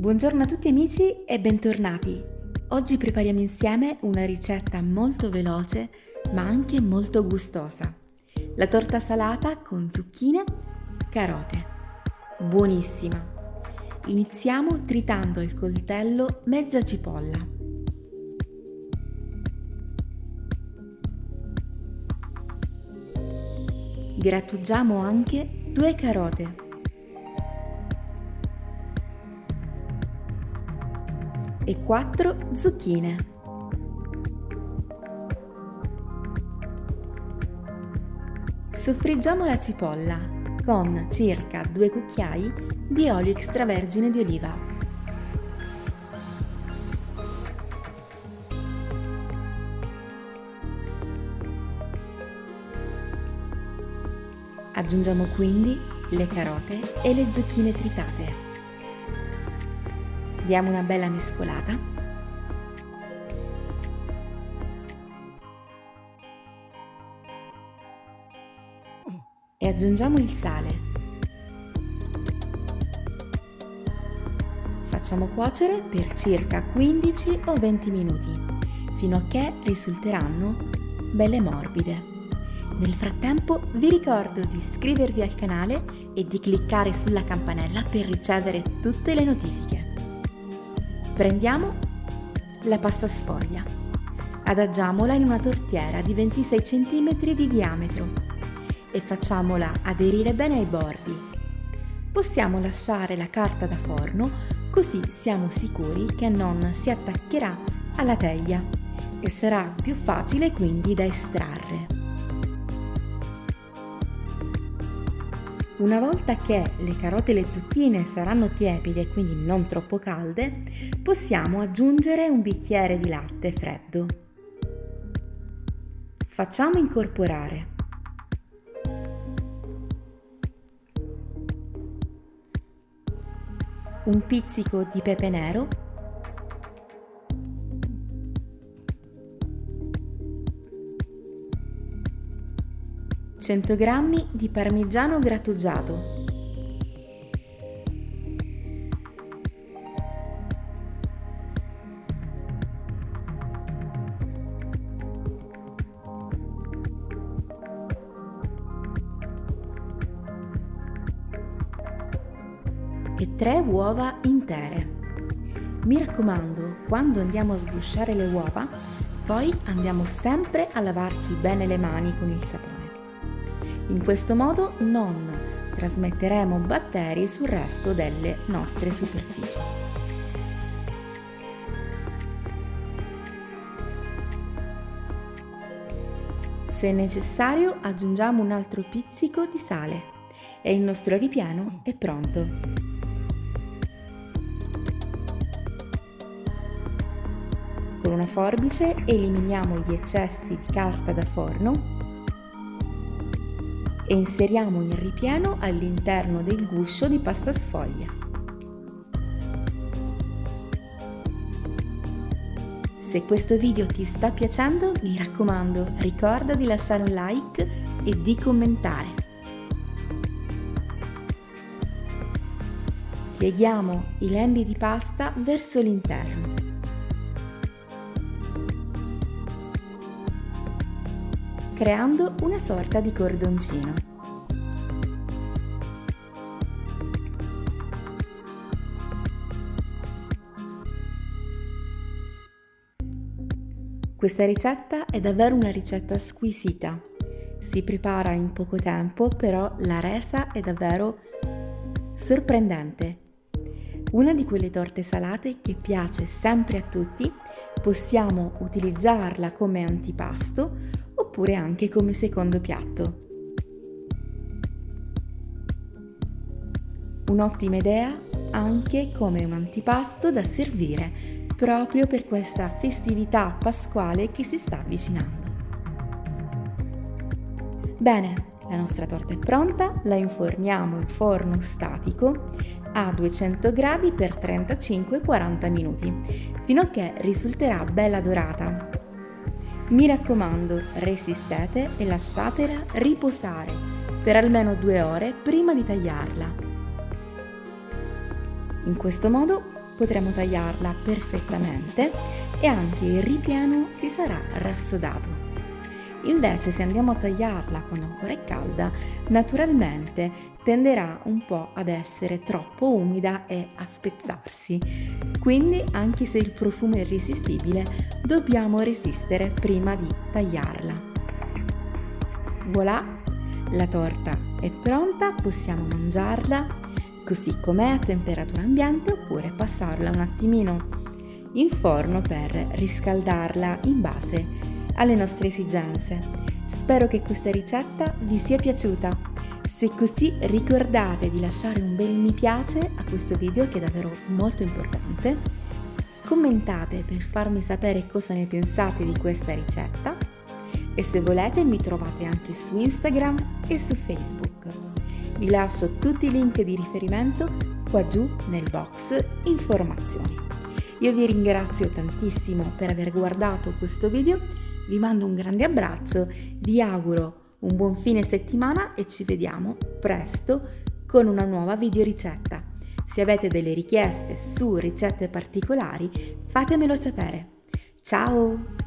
Buongiorno a tutti amici e bentornati! Oggi prepariamo insieme una ricetta molto veloce ma anche molto gustosa. La torta salata con zucchine e carote. Buonissima! Iniziamo tritando al coltello mezza cipolla. Grattugiamo anche 2 carote. E 4 zucchine. Soffriggiamo la cipolla con circa 2 cucchiai di olio extravergine di oliva. Aggiungiamo quindi le carote e le zucchine tritate. Diamo una bella mescolata. E aggiungiamo il sale. Facciamo cuocere per circa 15 o 20 minuti, fino a che risulteranno belle morbide. Nel frattempo vi ricordo di iscrivervi al canale e di cliccare sulla campanella per ricevere tutte le notifiche. Prendiamo la pasta sfoglia, adagiamola in una tortiera di 26 cm di diametro e facciamola aderire bene ai bordi. Possiamo lasciare la carta da forno così siamo sicuri che non si attaccherà alla teglia e sarà più facile quindi da estrarre. Una volta che le carote e le zucchine saranno tiepide e quindi non troppo calde, possiamo aggiungere un bicchiere di latte freddo. Facciamo incorporare un pizzico di pepe nero, (100 g di parmigiano grattugiato, e 3 uova intere. Mi raccomando, quando andiamo a sgusciare le uova, poi andiamo sempre a lavarci bene le mani con il sapone. In questo modo non trasmetteremo batteri sul resto delle nostre superfici. Se necessario aggiungiamo un altro pizzico di sale e il nostro ripieno è pronto. Con una forbice eliminiamo gli eccessi di carta da forno e inseriamo il ripieno all'interno del guscio di pasta sfoglia. Se questo video ti sta piacendo, mi raccomando, ricorda di lasciare un like e di commentare. Pieghiamo i lembi di pasta verso l'interno. Creando una sorta di cordoncino. Questa ricetta è davvero una ricetta squisita. Si prepara in poco tempo, però la resa è davvero sorprendente. Una di quelle torte salate che piace sempre a tutti, possiamo utilizzarla come antipasto oppure anche come secondo piatto. Un'ottima idea anche come un antipasto da servire proprio per questa festività pasquale che si sta avvicinando. Bene, la nostra torta è pronta, la inforniamo in forno statico a 200 gradi per 35-40 minuti, fino a che risulterà bella dorata. Mi raccomando, resistete e lasciatela riposare per almeno 2 ore prima di tagliarla. In questo modo potremo tagliarla perfettamente e anche il ripieno si sarà rassodato. Invece se andiamo a tagliarla quando ancora è calda, naturalmente tenderà un po' ad essere troppo umida e a spezzarsi. Quindi anche se il profumo è irresistibile, dobbiamo resistere prima di tagliarla. Voilà, la torta è pronta, possiamo mangiarla così com'è a temperatura ambiente oppure passarla un attimino in forno per riscaldarla in base alle nostre esigenze. Spero che questa ricetta vi sia piaciuta. Se così, ricordate di lasciare un bel mi piace a questo video, che è davvero molto importante. Commentate per farmi sapere cosa ne pensate di questa ricetta e se volete mi trovate anche su Instagram e su Facebook. Vi lascio tutti i link di riferimento qua giù nel box informazioni. Io vi ringrazio tantissimo per aver guardato questo video. Vi mando un grande abbraccio, vi auguro un buon fine settimana e ci vediamo presto con una nuova videoricetta. Se avete delle richieste su ricette particolari, fatemelo sapere. Ciao!